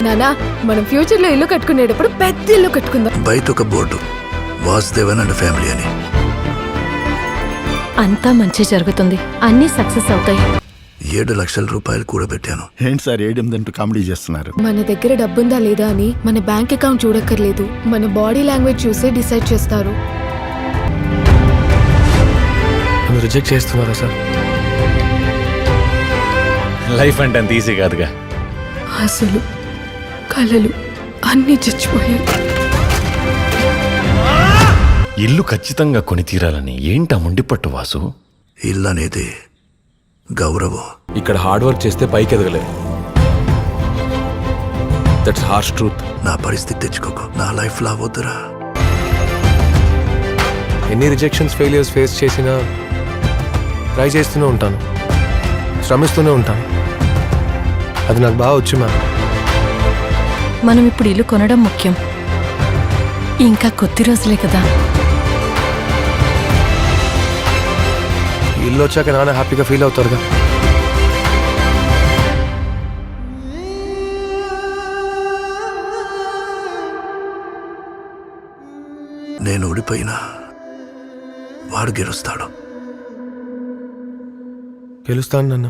నానా మనం ఫ్యూచర్ లో ఇల్లు కట్టుకునేటప్పుడు పెద్ద ఇల్లు కట్టుకుందాం. బయట ఒక బోర్డు వాసుదేవన్ అండ్ ఫ్యామిలీ అని. అంతా మంచి జరుగుతుంది, అన్నీ సక్సెస్ అవుతాయి. 7 లక్షల రూపాయలు కూడబెట్టాను. ఏంటి సార్ 7 కామెడీ చేస్తున్నారు? మన దగ్గర డబ్బుందా లేదా అని మన బ్యాంక్ అకౌంట్ చూడక్కర్లేదు, మన బాడీ లాంగ్వేజ్ చూసే డిసైడ్ చేస్తారు. రిజెక్ట్ చేస్తున్నారా సార్? లైఫ్ అంటే అంత ఈజీ కాదుగా. అసలు కలలు అన్నీ చచ్చిపోయాయి. ఇల్లు ఖచ్చితంగా కొని తీరాలని ఏంటా ముండిపట్టు వాసు? ఇల్లు అనేది గౌరవం. ఇక్కడ హార్డ్ వర్క్ చేస్తే పైకి ఎదగలేదు. That's harsh truth. నా పరిస్థితి తెచ్చుకోకు, నా లైఫ్ లా వద్దురా. ఎన్ని రిజెక్షన్స్ ఫెయిలియర్స్ ఫేస్ చేసినా ట్రై చేస్తూనే ఉంటాను, శ్రమిస్తూనే ఉంటాను. అది నాకు బాగా వచ్చు మ్యామ్. మనం ఇప్పుడు ఇల్లు కొనడం ముఖ్యం, ఇంకా కొద్ది రోజులే కదా. ఇల్లు వచ్చాక నాన్న హ్యాపీగా ఫీల్ అవుతారుగా. నేను ఓడిపోయినా వాడు గెలుస్తాడు. గెలుస్తాను నాన్న.